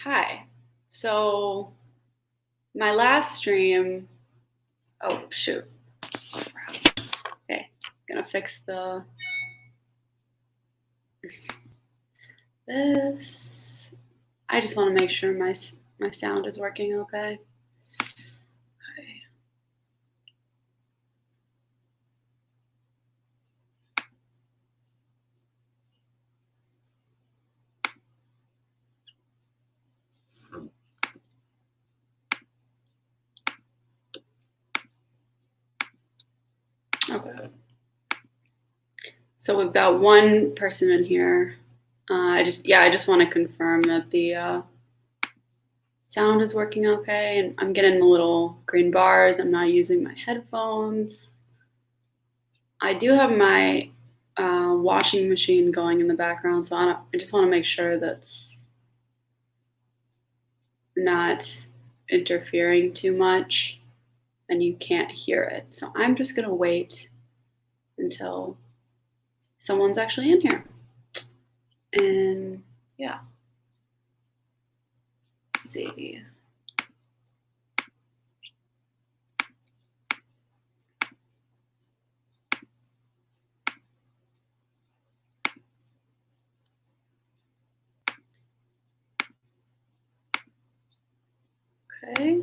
Hi. So my last stream, oh shoot. Okay, gonna fix this. I just want to make sure my sound is working okay. Okay. So we've got one person in here. I just want to confirm that the sound is working okay, and I'm getting the little green bars. I'm not using my headphones. I do have my washing machine going in the background, so I just want to make sure that's not interfering too much and you can't hear it. So I'm just going to wait until someone's actually in here. And yeah, let's see. Okay.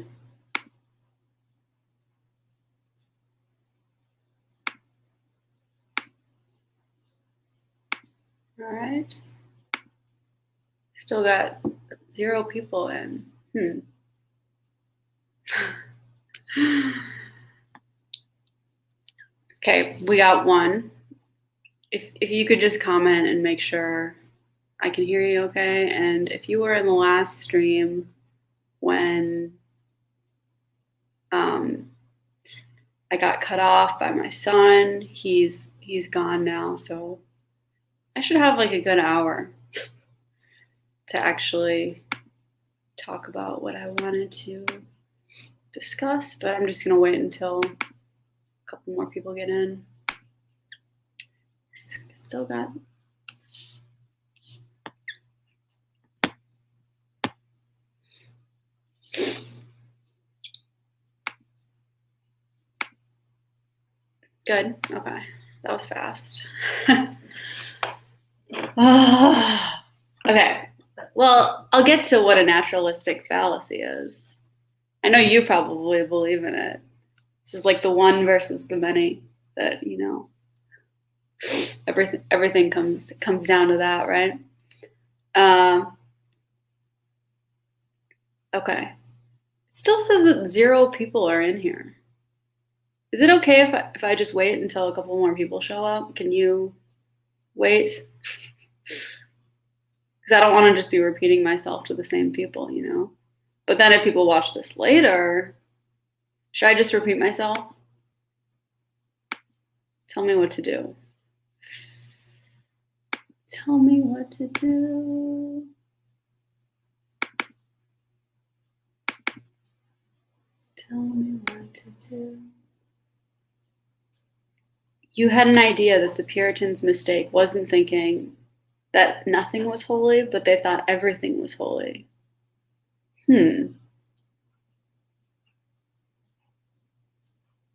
All right. Still got 0 people in. Okay, we got one. If you could just comment and make sure I can hear you okay. And if you were in the last stream when I got cut off by my son, he's gone now, so I should have like a good hour to actually talk about what I wanted to discuss, but I'm just gonna wait until a couple more people get in. Still got good. Okay, that was fast. Okay, well, I'll get to what a naturalistic fallacy is. I know you probably believe in it. This is like the one versus the many, that everything comes down to that, right? Okay. It still says that 0 people are in here. Is it okay if I just wait until a couple more people show up? Can you wait? Because I don't want to just be repeating myself to the same people, But then if people watch this later, should I just repeat myself? Tell me what to do. Tell me what to do. Tell me what to do. You had an idea that the Puritans' mistake wasn't thinking that nothing was holy, but they thought everything was holy.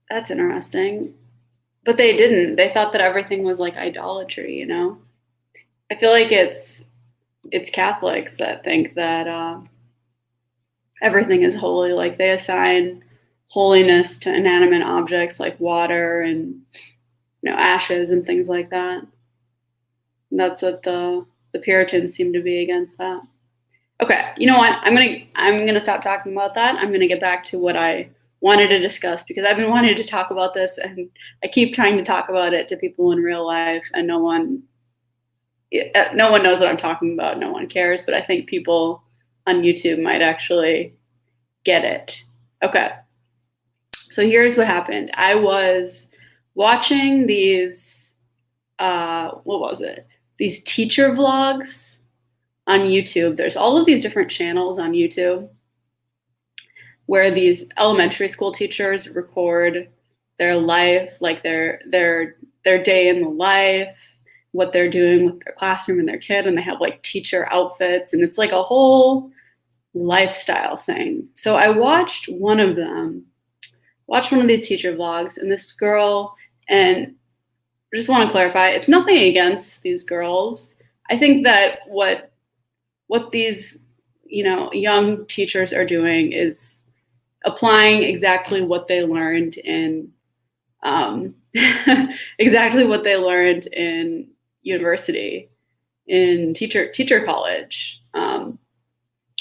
That's interesting. But they didn't. They thought that everything was like idolatry, I feel like it's Catholics that think that everything is holy. Like they assign holiness to inanimate objects like water and ashes and things like that. And that's what the Puritans seem to be against that. Okay, you know what? I'm gonna stop talking about that. I'm gonna get back to what I wanted to discuss, because I've been wanting to talk about this and I keep trying to talk about it to people in real life and no one knows what I'm talking about. No one cares, but I think people on YouTube might actually get it. Okay. So here's what happened. I was watching these, what was it? These teacher vlogs on YouTube. There's all of these different channels on YouTube where these elementary school teachers record their life, like their day in the life, what they're doing with their classroom and their kid, and they have like teacher outfits, and it's like a whole lifestyle thing. So I watched one of these teacher vlogs, and this girl, and I just want to clarify, it's nothing against these girls. I think that what these, young teachers are doing is applying exactly what they learned in exactly what they learned in university, in teacher college.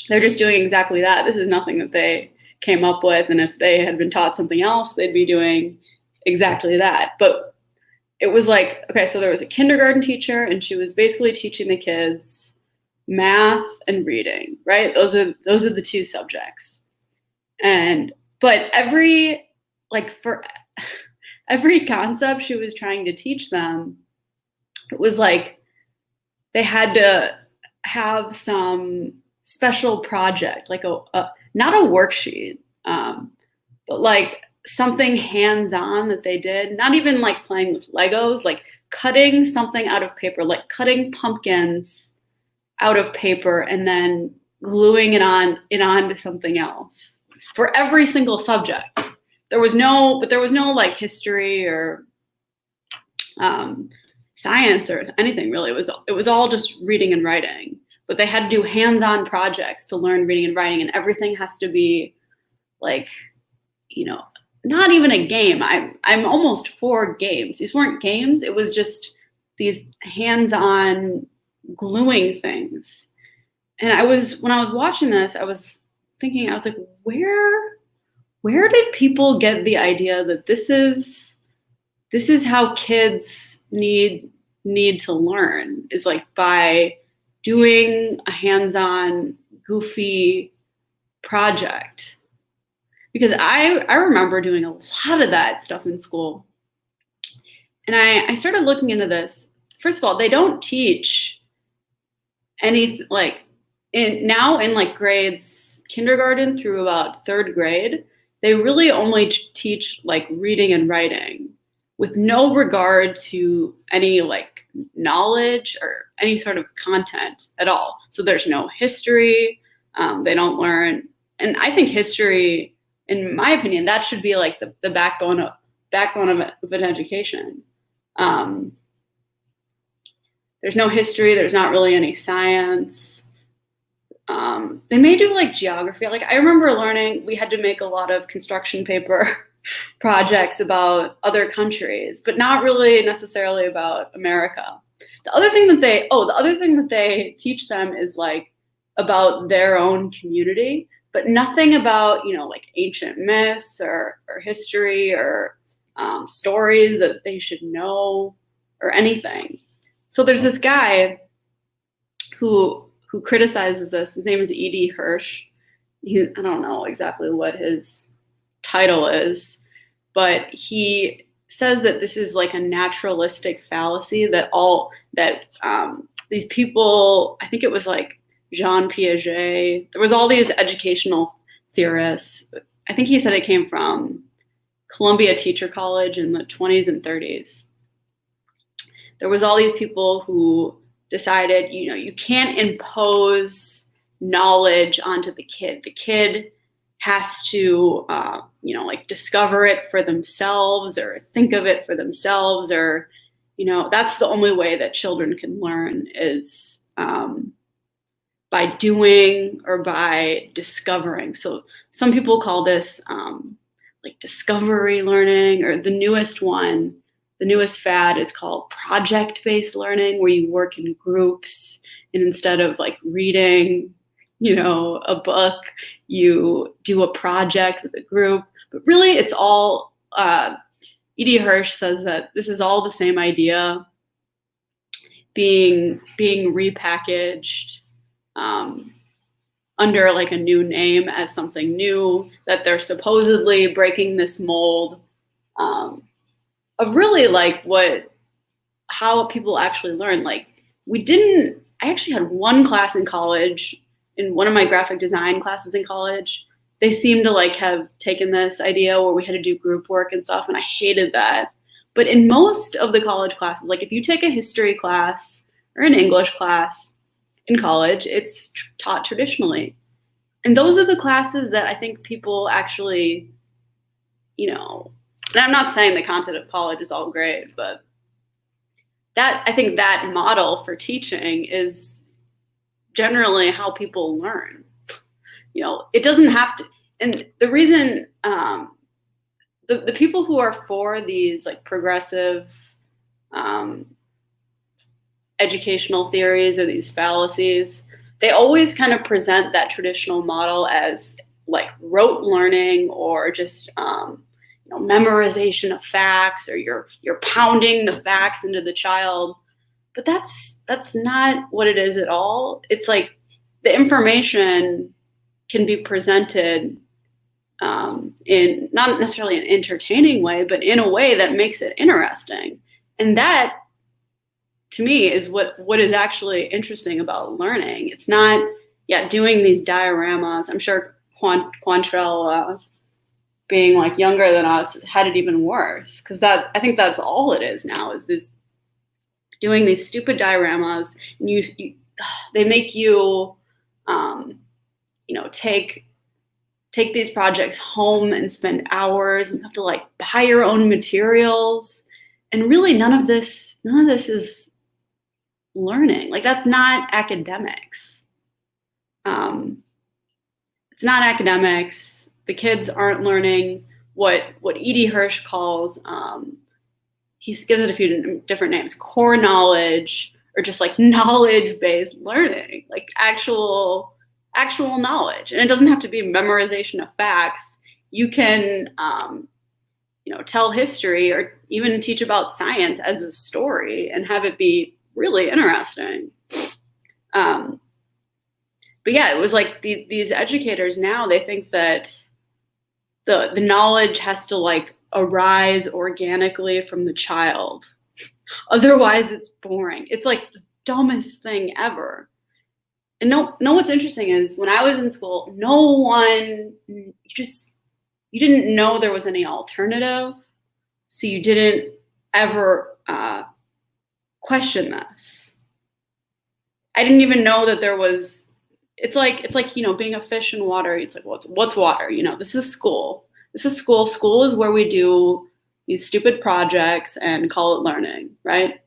They're just doing exactly that. This is nothing that they came up with, and if they had been taught something else, they'd be doing exactly that. But it was like, okay, so there was a kindergarten teacher, and she was basically teaching the kids math and reading, right? Those are the two subjects. But for every concept she was trying to teach them, it was like they had to have some special project, like not a worksheet, but like something hands-on that they did, not even like playing with Legos, like cutting something out of paper, like cutting pumpkins out of paper and then gluing it onto something else for every single subject. There was no like history or science or anything really. It was all just reading and writing, but they had to do hands-on projects to learn reading and writing, and everything has to be like, not even a game. I'm almost for games. These weren't games. It was just these hands-on gluing things. And when I was watching this, I was thinking, I was like, where did people get the idea that this is how kids need to learn, is like by doing a hands-on goofy project? Because I remember doing a lot of that stuff in school. And I started looking into this. First of all, they don't teach any, like, in like grades kindergarten through about third grade, they really only teach like reading and writing with no regard to any like knowledge or any sort of content at all. So there's no history. They don't learn. And I think history, in my opinion, that should be like the backbone of an education. There's no history. There's not really any science. They may do like geography. Like I remember learning, we had to make a lot of construction paper projects about other countries, but not really necessarily about America. The other thing that they teach them is like about their own community, but nothing about, like ancient myths or history or stories that they should know or anything. So there's this guy who criticizes this. His name is E.D. Hirsch. I don't know exactly what his title is, but he says that this is like a naturalistic fallacy, that these people, I think it was like Jean Piaget, there was all these educational theorists. I think he said it came from Columbia Teacher College in the 20s and 30s. There was all these people who decided, you can't impose knowledge onto the kid. The kid has to, like discover it for themselves or think of it for themselves, or, that's the only way that children can learn is by doing or by discovering. So some people call this like discovery learning, or the newest fad is called project-based learning, where you work in groups, and instead of like reading, a book, you do a project with a group. But really, it's all, E.D. Hirsch says that this is all the same idea being repackaged under like a new name as something new, that they're supposedly breaking this mold of really like how people actually learn. Like I actually had one class in college, in one of my graphic design classes in college, they seemed to like have taken this idea where we had to do group work and stuff, and I hated that. But in most of the college classes, like if you take a history class or an English class in college, it's taught traditionally. And those are the classes that I think people actually, you know, and I'm not saying the content of college is all great, but I think that model for teaching is generally how people learn. You know, it doesn't have to, and the reason, the people who are for these like progressive educational theories or these fallacies, they always kind of present that traditional model as like rote learning or just memorization of facts, or you're pounding the facts into the child. But that's not what it is at all. It's like the information can be presented in not necessarily an entertaining way, but in a way that makes it interesting. And that, to me, is what is actually interesting about learning. It's not, doing these dioramas. I'm sure Quantrell, being like younger than us, had it even worse, because I think that's all it is now, is this doing these stupid dioramas, and they make you, take these projects home and spend hours, and you have to like buy your own materials, and really none of this is learning. Like, that's not academics. It's not academics. The kids aren't learning what Edie Hirsch calls, he gives it a few different names, core knowledge, or just like knowledge-based learning, like actual knowledge. And it doesn't have to be memorization of facts. You can, tell history, or even teach about science as a story and have it be really interesting. But yeah, it was like these educators now, they think that the knowledge has to like arise organically from the child. Otherwise it's boring. It's like the dumbest thing ever. And no, what's interesting is when I was in school, you didn't know there was any alternative. So you didn't ever question this. I didn't even know that there was, it's like, being a fish in water. It's like, what's water? This is school. School is where we do these stupid projects and call it learning, right?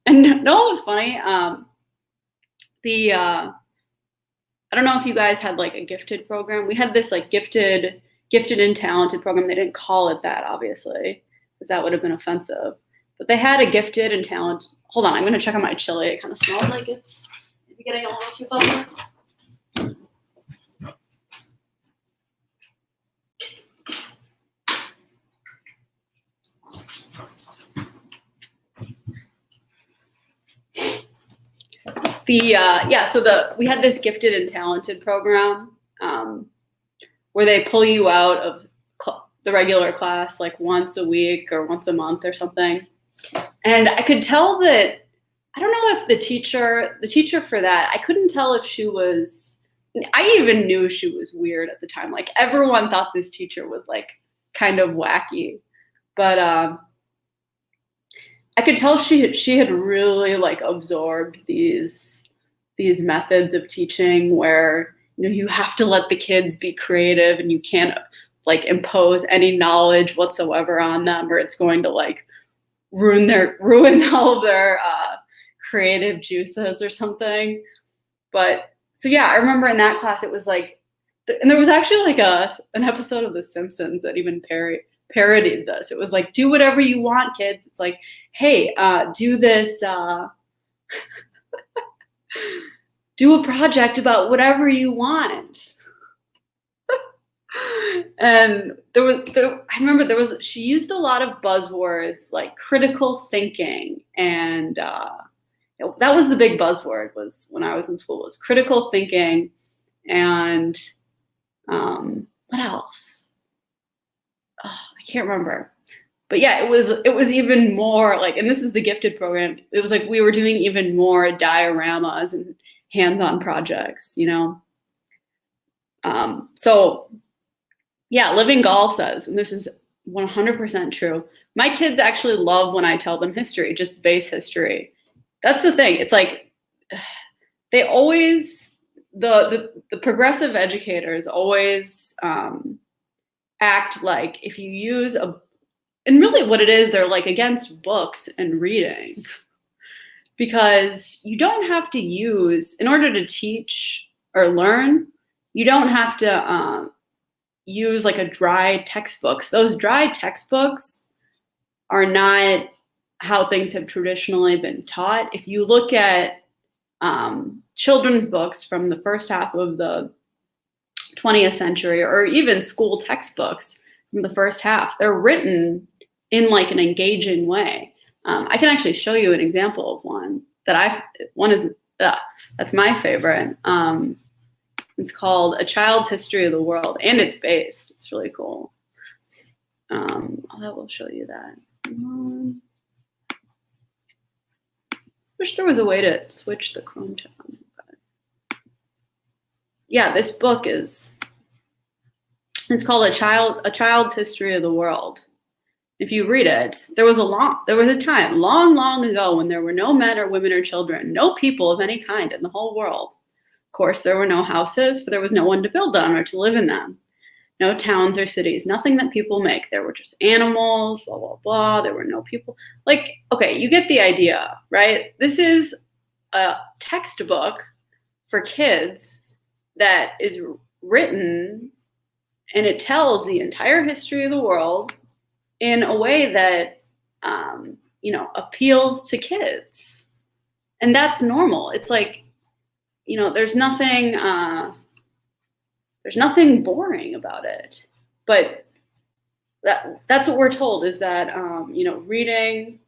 And no, it was funny. I don't know if you guys had like a gifted program. We had this like gifted and talented program. They didn't call it that, obviously, because that would have been offensive. But they had a gifted and talented. Hold on, I'm going to check on my chili. It kind of smells like it's maybe getting a little too cold. So we had this gifted and talented program where they pull you out of the regular class like once a week or once a month or something. And I could tell that, I don't know if the teacher for that, I couldn't tell if she was, I even knew she was weird at the time. Like, everyone thought this teacher was like kind of wacky, but I could tell she had really like absorbed these methods of teaching where, you have to let the kids be creative, and you can't like impose any knowledge whatsoever on them, or it's going to like ruin all of their creative juices or something. But so yeah, I remember in that class it was like, and there was actually like an episode of The Simpsons that even parodied this. It was like, do whatever you want, kids. It's like, hey, do this, do a project about whatever you want. And I remember she used a lot of buzzwords like critical thinking, and that was the big buzzword, was when I was in school, was critical thinking. And what else? Oh, I can't remember. But yeah, it was even more like, and this is the gifted program, it was like we were doing even more dioramas and hands-on projects, So yeah, Living Gall says, and this is 100% true, my kids actually love when I tell them history, just base history. That's the thing. It's like, the progressive educators always act like if you use and really what it is, they're like against books and reading, because you don't have to use, in order to teach or learn, you don't have to use like a dry textbooks. Those dry textbooks are not how things have traditionally been taught. If you look at children's books from the first half of the 20th century, or even school textbooks from the first half, they're written in like an engaging way. I can actually show you an example of one that's my favorite. It's called A Child's History of the World, and it's based. It's really cool. I will show you that. Wish there was a way to switch the Chrome tab. Yeah, this book it's called A Child's History of the World. If you read it, there was a time long ago when there were no men or women or children, no people of any kind in the whole world. Of course, there were no houses, for there was no one to build on or to live in them. No towns or cities, nothing that people make. There were just animals, blah, blah, blah. There were no people. Like, okay, you get the idea, right? This is a textbook for kids that is written, and it tells the entire history of the world in a way that, appeals to kids. And that's normal. It's like, there's nothing boring about it. But that's what we're told, is that, reading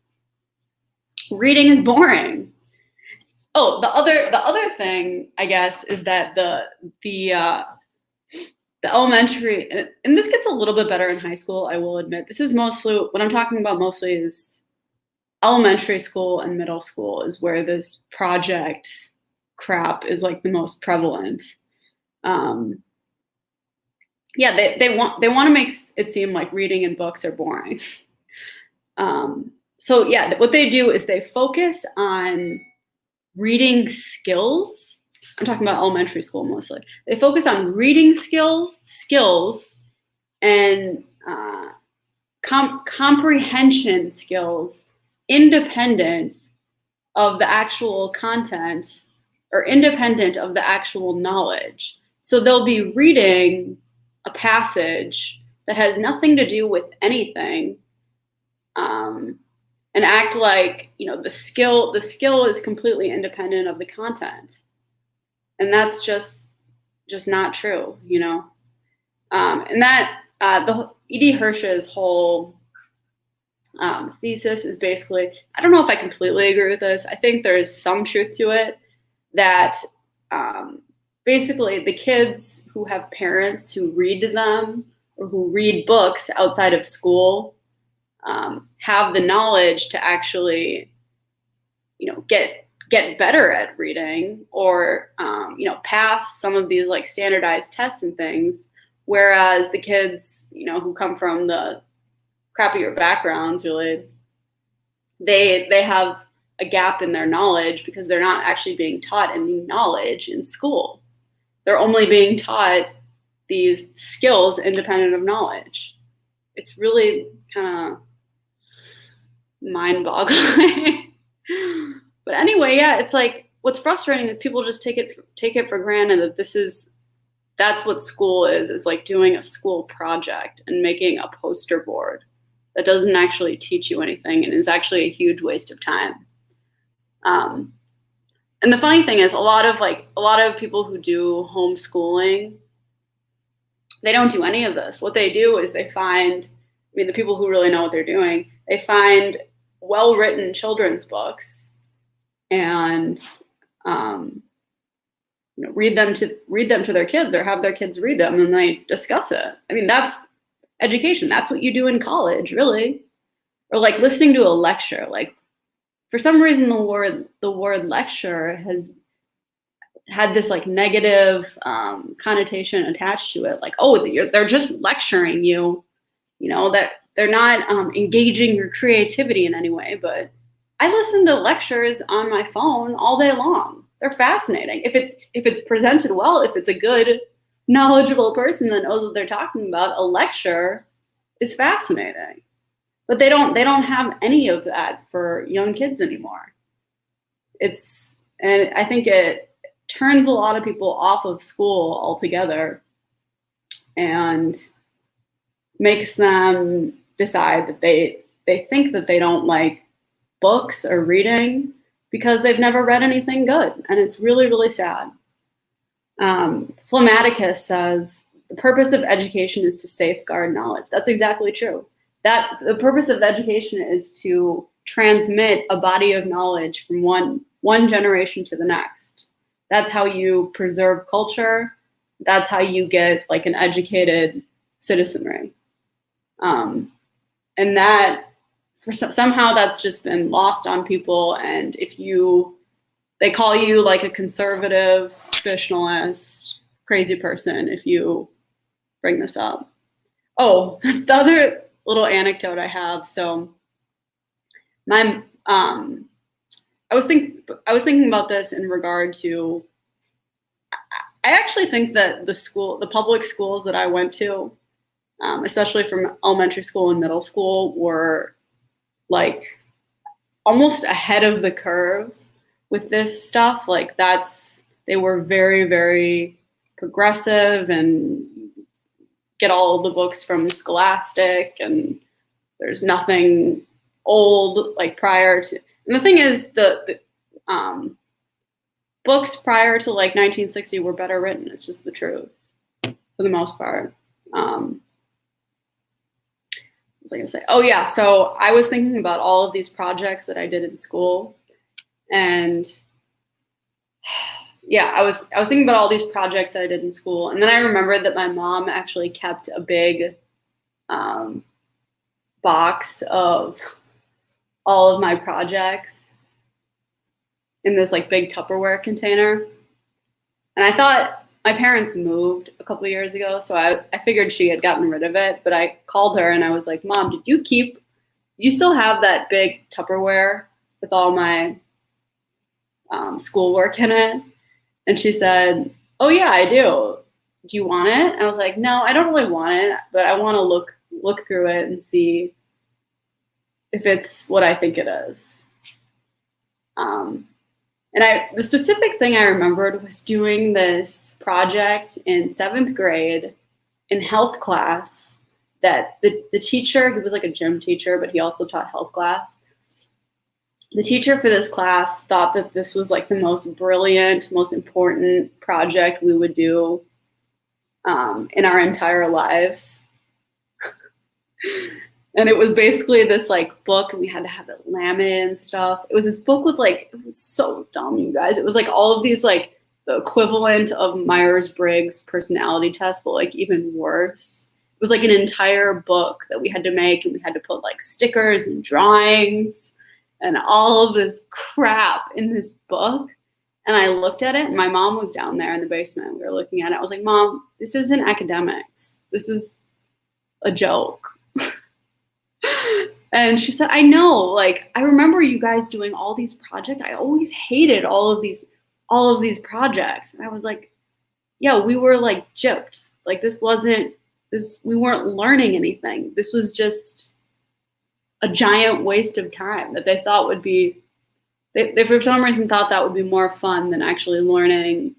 is boring. Oh, the other thing, I guess, is that the elementary, and this gets a little bit better in high school, I will admit. This is mostly, what I'm talking about mostly is elementary school and middle school is where this project crap is like the most prevalent. Yeah, they want to make it seem like reading and books are boring. So yeah, what they do is they focus on reading skills. I'm talking about elementary school mostly. They focus on reading skills, and comprehension skills, independent of the actual content or independent of the actual knowledge. So they'll be reading a passage that has nothing to do with anything, and act like the skill is completely independent of the content, and that's just not true, and that the E.D. Hirsch's whole thesis is basically, I don't know if I completely agree with this. I think there's some truth to it, that basically the kids who have parents who read to them or who read books outside of school have the knowledge to actually, get better at reading, or pass some of these like standardized tests and things. Whereas the kids, who come from the crappier backgrounds, really, they have a gap in their knowledge because they're not actually being taught any knowledge in school. They're only being taught these skills independent of knowledge. It's really kind of mind-boggling. But anyway, yeah, it's like, what's frustrating is people just take it for granted that that's what school is like doing a school project and making a poster board that doesn't actually teach you anything and is actually a huge waste of time. And the funny thing is, a lot of people who do homeschooling, they don't do any of this. What they do is they find, the people who really know what they're doing, they find well-written children's books and read them to their kids, or have their kids read them, and they discuss it. That's education. That's what you do in college, really. Or like listening to a lecture. Like, for some reason, the word lecture has had this like negative connotation attached to it. Like, oh, they're just lecturing you, that they're not engaging your creativity in any way. But I listen to lectures on my phone all day long. they're fascinating. If it's presented well, if it's a good, knowledgeable person that knows what they're talking about, a lecture is fascinating. But they don't have any of that for young kids anymore. And I think it turns a lot of people off of school altogether and makes them decide that they think that they don't like books or reading because they've never read anything good. And it's really, really sad. Phlegmaticus says, the purpose of education is to safeguard knowledge. That's exactly true. That the purpose of education is to transmit a body of knowledge from one generation to the next. That's how you preserve culture. That's how you get like an educated citizenry. And that somehow that's just been lost on people. And they call you like a conservative, traditionalist, crazy person if you bring this up. Oh, the other little anecdote I have. So I was thinking about this in regard to, I actually think that the public schools that I went to, especially from elementary school and middle school, were like almost ahead of the curve with this stuff. Like they were very, very progressive and get all of the books from Scholastic, and there's nothing old like prior to. And the thing is, the books prior to like 1960 were better written. It's just the truth for the most part. What was I going to say? Oh yeah, so I was thinking about all of these projects that I did in school, and yeah, I was thinking about all these projects that I did in school, and then I remembered that my mom actually kept a big box of all of my projects in this like big Tupperware container. And I thought my parents moved a couple of years ago, so I figured she had gotten rid of it. But I called her and I was like, Mom, do you still have that big Tupperware with all my schoolwork in it? And she said, oh yeah, I do. Do you want it? And I was like, no, I don't really want it, but I want to look through it and see if it's what I think it is. And the specific thing I remembered was doing this project in 7th grade in health class that the teacher, he was like a gym teacher, but he also taught health class. The teacher for this class thought that this was like the most brilliant, most important project we would do in our entire lives. And it was basically this like book, and we had to have it laminated and stuff. It was this book with like, it was so dumb, you guys. It was like all of these like the equivalent of Myers-Briggs personality test, but like even worse. It was like an entire book that we had to make, and we had to put like stickers and drawings and all of this crap in this book. And I looked at it, and my mom was down there in the basement. We were looking at it. I was like, Mom, this isn't academics. This is a joke. And she said, I know, like, I remember you guys doing all these projects. I always hated all of these projects. And I was like, yeah, we were like gypped. Like we weren't learning anything. This was just a giant waste of time that they thought would be, they for some reason thought that would be more fun than actually learning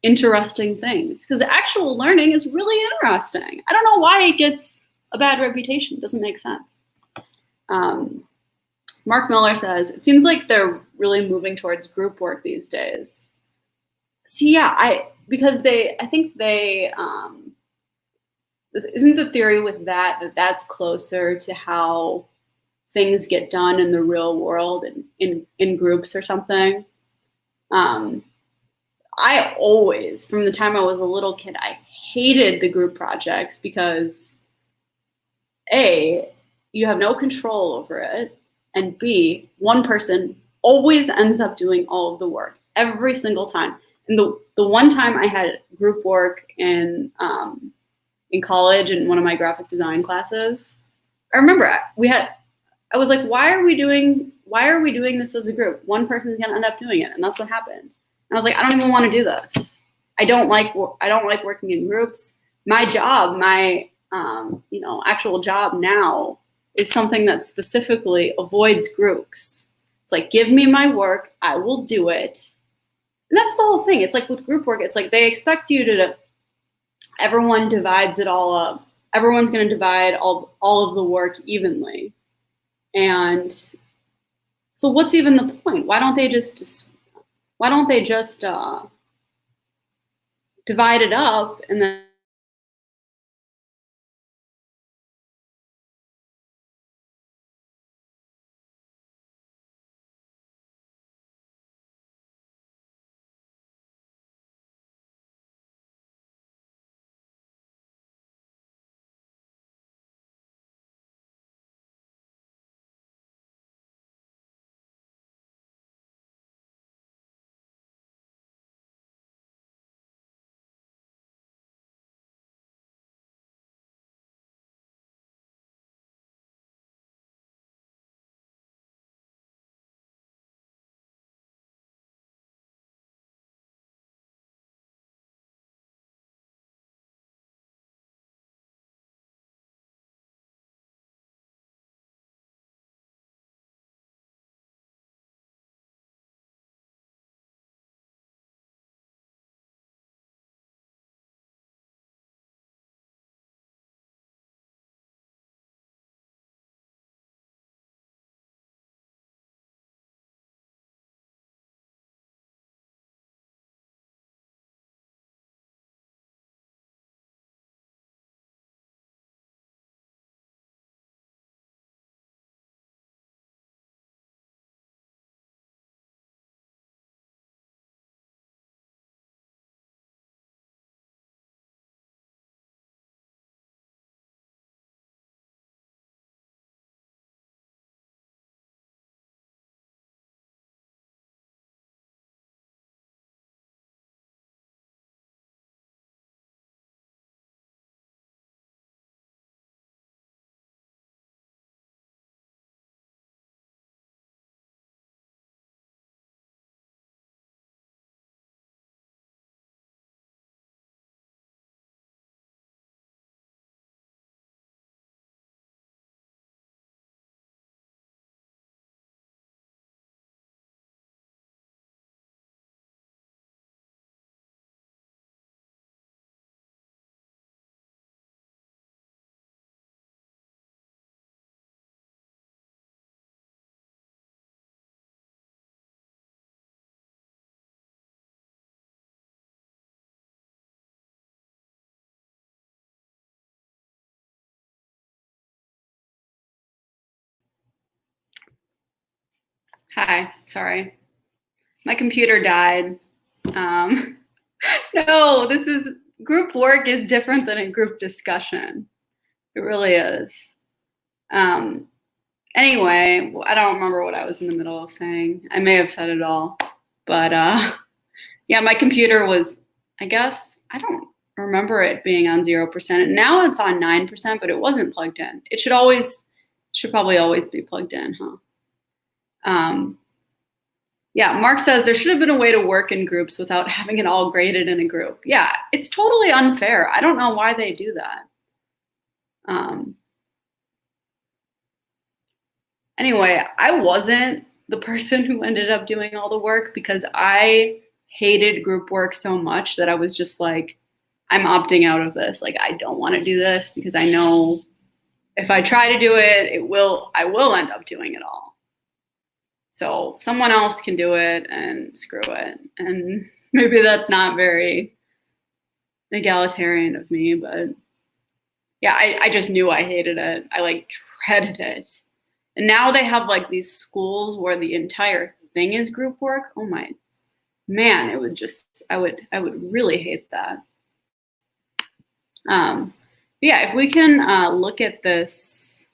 interesting things. Because actual learning is really interesting. I don't know why it gets a bad reputation. It doesn't make sense. Mark Miller says, it seems like they're really moving towards group work these days. See, yeah, I think they, isn't the theory with that's closer to how things get done in the real world in groups or something? I always, from the time I was a little kid, I hated the group projects because A, you have no control over it, and B, one person always ends up doing all of the work every single time. And the one time I had group work in college in one of my graphic design classes, I remember I was like, why are we doing this as a group? One person's gonna end up doing it, and that's what happened. I was like, I don't even want to do this. I don't like working in groups. My job, my actual job now is something that specifically avoids groups. It's like, give me my work, I will do it. And that's the whole thing. It's like with group work, it's like they expect you to, everyone divides it all up. Everyone's going to divide all of the work evenly. And so what's even the point? Why don't they just divide it up and then hi, sorry. My computer died. Um, no, this is group work is different than a group discussion. It really is. Um, anyway, I don't remember what I was in the middle of saying. I may have said it all, but yeah, my computer was, I guess, I don't remember it being on 0%. Now it's on 9%, but it wasn't plugged in. It should probably always be plugged in, huh? Yeah, Mark says there should have been a way to work in groups without having it all graded in a group. Yeah, it's totally unfair. I don't know why they do that. Anyway, I wasn't the person who ended up doing all the work because I hated group work so much that I was just like, I'm opting out of this. Like, I don't want to do this because I know if I try to do it, I will end up doing it all. So someone else can do it and screw it. And maybe that's not very egalitarian of me, but yeah, I just knew I hated it. I like dreaded it. And now they have like these schools where the entire thing is group work. Oh my man, it would just I would really hate that. Yeah, if we can look at this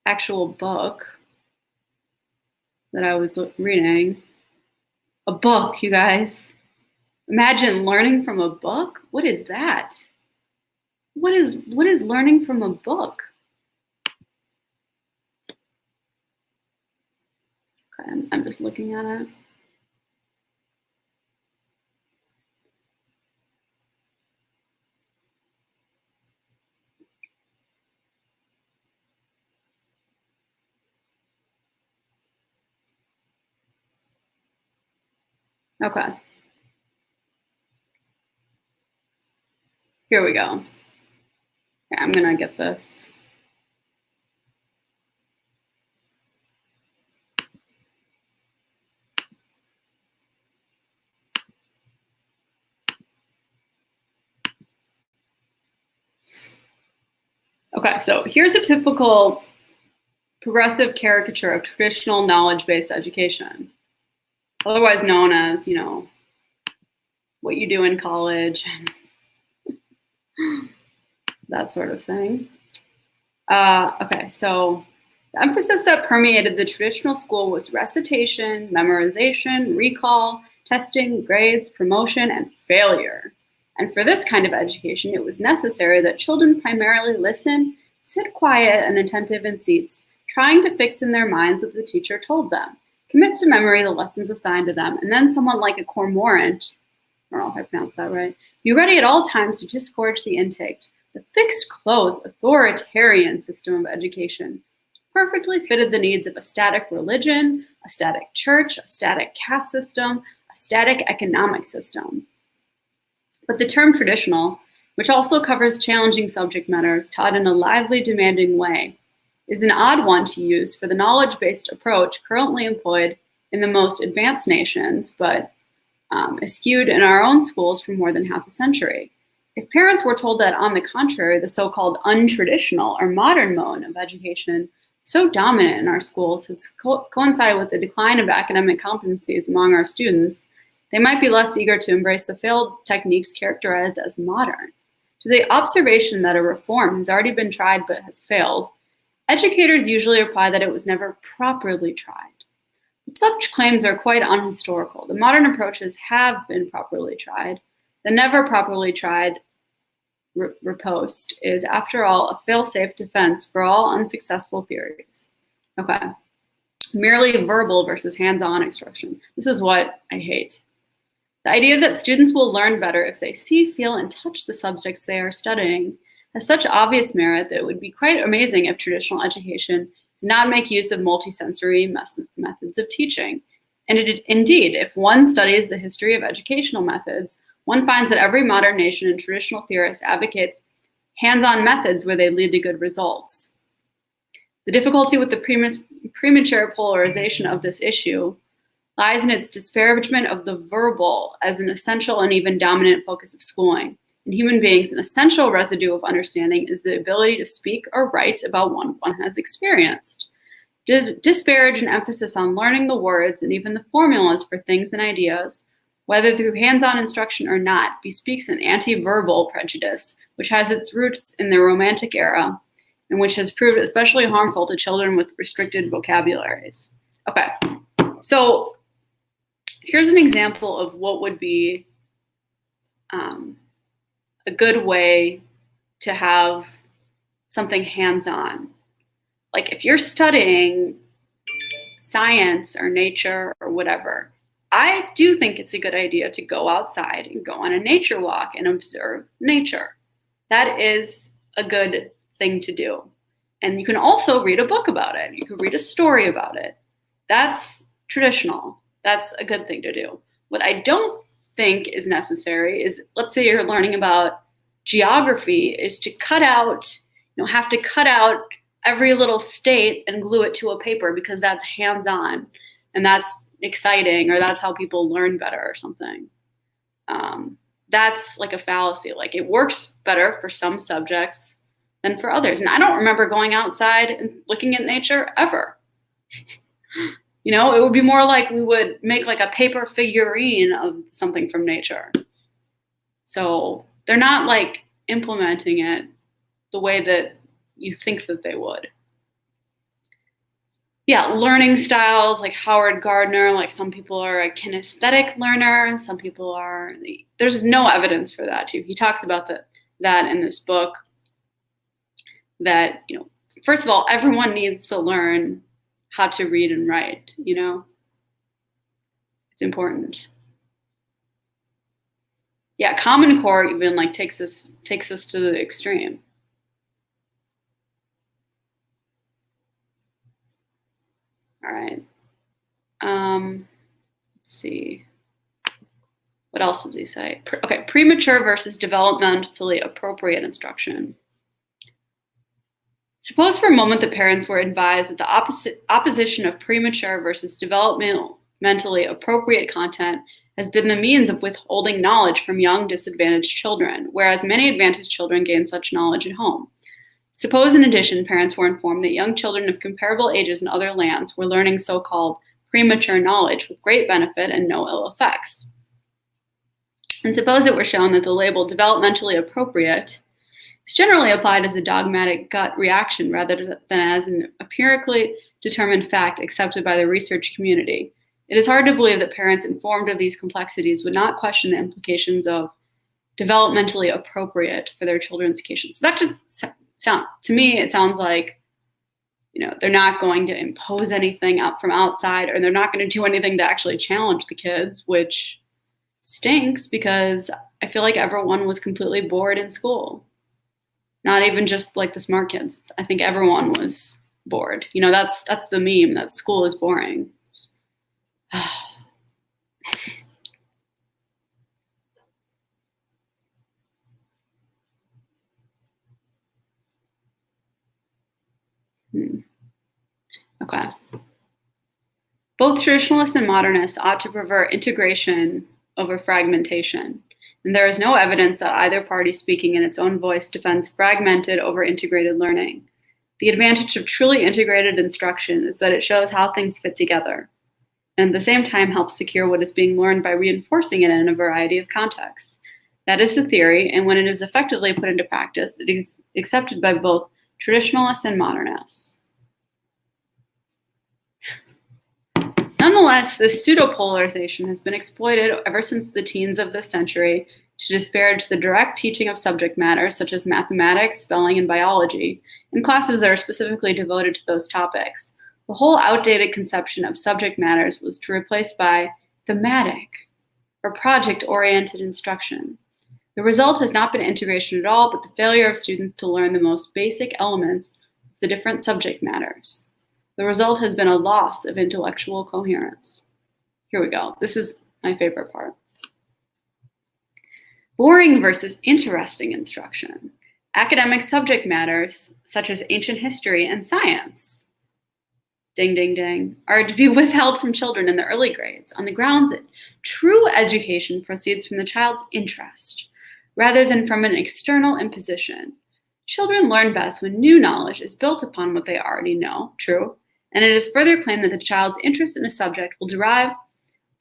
actual book that I was reading, a book, you guys. Imagine learning from a book. What is that? What is learning from a book? Okay, I'm just looking at it. Okay, here we go. Okay, I'm gonna get this. Okay, so here's a typical progressive caricature of traditional knowledge-based education, otherwise known as, what you do in college and that sort of thing. Okay, so the emphasis that permeated the traditional school was recitation, memorization, recall, testing, grades, promotion, and failure. And for this kind of education, it was necessary that children primarily listen, sit quiet and attentive in seats, trying to fix in their minds what the teacher told them, commit to memory the lessons assigned to them, and then someone like a cormorant, I don't know if I pronounced that right, be ready at all times to disgorge the intake. The fixed close, authoritarian system of education perfectly fitted the needs of a static religion, a static church, a static caste system, a static economic system. But the term traditional, which also covers challenging subject matters taught in a lively, demanding way, is an odd one to use for the knowledge-based approach currently employed in the most advanced nations, but eschewed in our own schools for more than half a century. If parents were told that, on the contrary, the so-called untraditional or modern mode of education, so dominant in our schools, has coincided with the decline of academic competencies among our students, they might be less eager to embrace the failed techniques characterized as modern. To the observation that a reform has already been tried but has failed, educators usually reply that it was never properly tried. But such claims are quite unhistorical. The modern approaches have been properly tried. The never properly tried riposte is, after all, a fail-safe defense for all unsuccessful theories. Okay, merely verbal versus hands-on instruction. This is what I hate. The idea that students will learn better if they see, feel, and touch the subjects they are studying has such obvious merit that it would be quite amazing if traditional education did not make use of multisensory methods of teaching. And indeed, if one studies the history of educational methods, one finds that every modern nation and traditional theorist advocates hands-on methods where they lead to good results. The difficulty with the premature polarization of this issue lies in its disparagement of the verbal as an essential and even dominant focus of schooling. In human beings, an essential residue of understanding is the ability to speak or write about what one has experienced. To disparage an emphasis on learning the words and even the formulas for things and ideas, whether through hands-on instruction or not, bespeaks an anti-verbal prejudice, which has its roots in the Romantic era, and which has proved especially harmful to children with restricted vocabularies. Okay, so here's an example of what would be a good way to have something hands-on. Like if you're studying science or nature or whatever, I do think it's a good idea to go outside and go on a nature walk and observe nature. That is a good thing to do. And you can also read a book about it. You can read a story about it. That's traditional. That's a good thing to do. What I don't think is necessary is, let's say you're learning about geography, is to have to cut out every little state and glue it to a paper because that's hands-on and that's exciting, or that's how people learn better or something. That's like a fallacy. Like, it works better for some subjects than for others. And I don't remember going outside and looking at nature ever. It would be more like we would make like a paper figurine of something from nature. So they're not like implementing it the way that you think that they would. Yeah, learning styles like Howard Gardner, like some people are a kinesthetic learner and some people are, there's no evidence for that too. He talks about that in this book, that, first of all, everyone needs to learn how to read and write, it's important. Yeah, Common Core even like takes us to the extreme. All right. Let's see. What else does he say? Okay, premature versus developmentally appropriate instruction. Suppose for a moment that parents were advised that the opposition of premature versus developmentally appropriate content has been the means of withholding knowledge from young disadvantaged children, whereas many advantaged children gain such knowledge at home. Suppose, in addition, parents were informed that young children of comparable ages in other lands were learning so-called premature knowledge with great benefit and no ill effects. And suppose it were shown that the label developmentally appropriate is generally applied as a dogmatic gut reaction rather than as an empirically determined fact accepted by the research community. It is hard to believe that parents informed of these complexities would not question the implications of developmentally appropriate for their children's education. So that just to me, it sounds like, they're not going to impose anything up from outside, or they're not going to do anything to actually challenge the kids, which stinks because I feel like everyone was completely bored in school. Not even just like the smart kids. I think everyone was bored. That's the meme, that school is boring. Okay. Both traditionalists and modernists ought to prefer integration over fragmentation, and there is no evidence that either party speaking in its own voice defends fragmented over integrated learning. The advantage of truly integrated instruction is that it shows how things fit together, and at the same time helps secure what is being learned by reinforcing it in a variety of contexts. That is the theory, and when it is effectively put into practice, it is accepted by both traditionalists and modernists. Nonetheless, this pseudo-polarization has been exploited ever since the teens of this century to disparage the direct teaching of subject matters such as mathematics, spelling, and biology in classes that are specifically devoted to those topics. The whole outdated conception of subject matters was replaced by thematic or project-oriented instruction. The result has not been integration at all, but the failure of students to learn the most basic elements of the different subject matters. The result has been a loss of intellectual coherence. Here we go. This is my favorite part. Boring versus interesting instruction. Academic subject matters, such as ancient history and science, ding, ding, ding, are to be withheld from children in the early grades on the grounds that true education proceeds from the child's interest, rather than from an external imposition. Children learn best when new knowledge is built upon what they already know, true, and it is further claimed that the child's interest in a subject will derive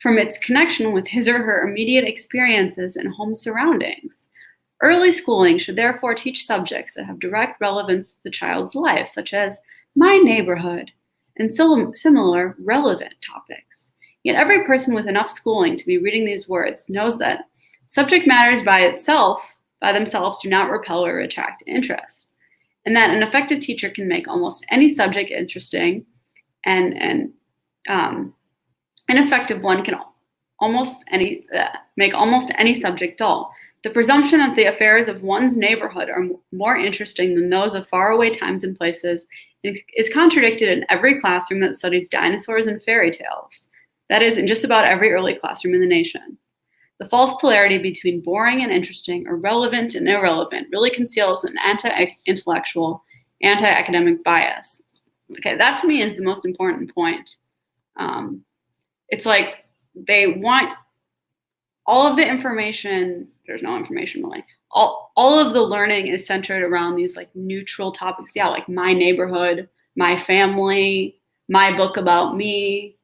from its connection with his or her immediate experiences and home surroundings. Early schooling should therefore teach subjects that have direct relevance to the child's life, such as my neighborhood, and similar relevant topics. Yet every person with enough schooling to be reading these words knows that subject matters by themselves do not repel or attract interest, and that an effective teacher can make almost any subject interesting, and an ineffective one can make almost any subject dull. The presumption that the affairs of one's neighborhood are more interesting than those of faraway times and places is contradicted in every classroom that studies dinosaurs and fairy tales. That is, in just about every early classroom in the nation. The false polarity between boring and interesting, or relevant and irrelevant, really conceals an anti-intellectual, anti-academic bias. Okay, that to me is the most important point. It's like they want all of the information. There's no information really. All of the learning is centered around these like neutral topics. Yeah, like my neighborhood, my family, my book about me,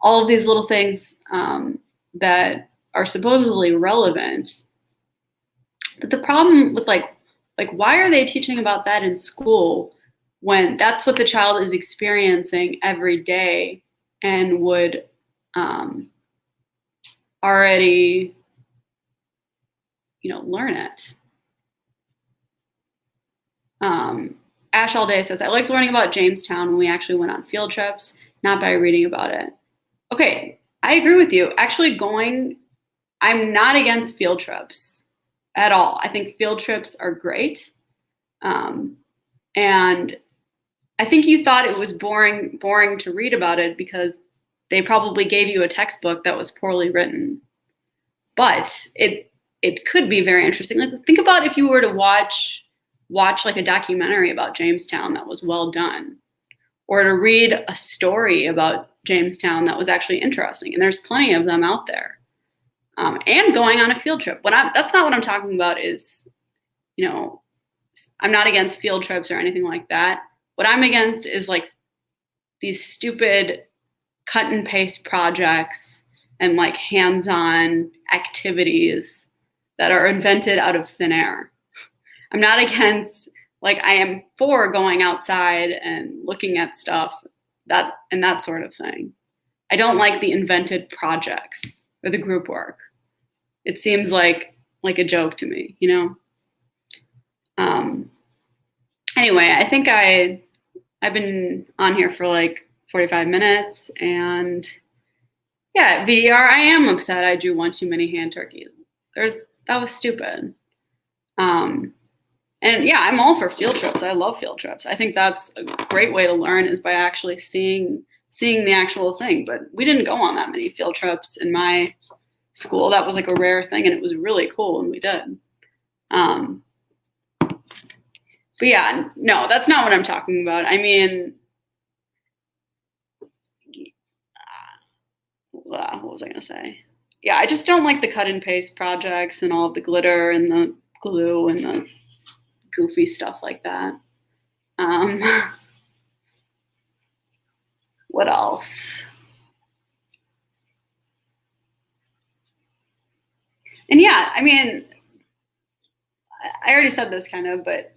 all of these little things that are supposedly relevant. But the problem with like why are they teaching about that in school when that's what the child is experiencing every day and would already learn it. Ash All Day says, I liked learning about Jamestown when we actually went on field trips, not by reading about it. Okay, I agree with you. Actually I'm not against field trips at all. I think field trips are great. And I think you thought it was boring to read about it because they probably gave you a textbook that was poorly written. But it could be very interesting. Like, think about if you were to watch like a documentary about Jamestown that was well done, or to read a story about Jamestown that was actually interesting. And there's plenty of them out there. And going on a field trip. That's not what I'm talking about is, you know, I'm not against field trips or anything like that. What I'm against is like these stupid cut and paste projects and like hands-on activities that are invented out of thin air. I'm not against, like, I am for going outside and looking at stuff and that sort of thing. I don't like the invented projects or the group work. It seems like a joke to me, you know? Anyway, I think I've been on here for like 45 minutes, and yeah, VDR, I am upset I drew one too many hand turkeys. That was stupid. And yeah, I'm all for field trips. I love field trips. I think that's a great way to learn, is by actually seeing the actual thing. But we didn't go on that many field trips in my school. That was like a rare thing, and it was really cool when we did. But yeah, no, that's not what I'm talking about. I mean, what was I going to say? Yeah, I just don't like the cut and paste projects and all of the glitter and the glue and the goofy stuff like that. What else? And yeah, I mean, I already said this kind of, but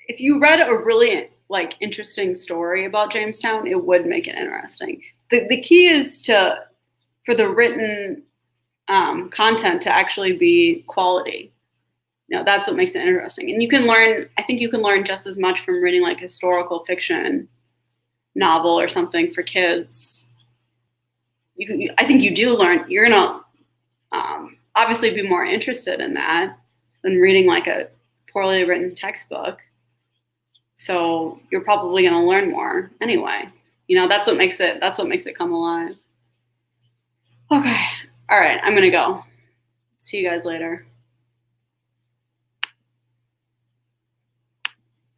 if you read a really like interesting story about Jamestown, it would make it interesting. The key is for the written content to actually be quality. You know, that's what makes it interesting. And I think you can learn just as much from reading like a historical fiction novel or something for kids. I think you do learn, you're gonna obviously be more interested in that than reading like a poorly written textbook. So you're probably gonna learn more anyway. You know, that's what makes it come alive. Okay. All right, I'm gonna go. See you guys later.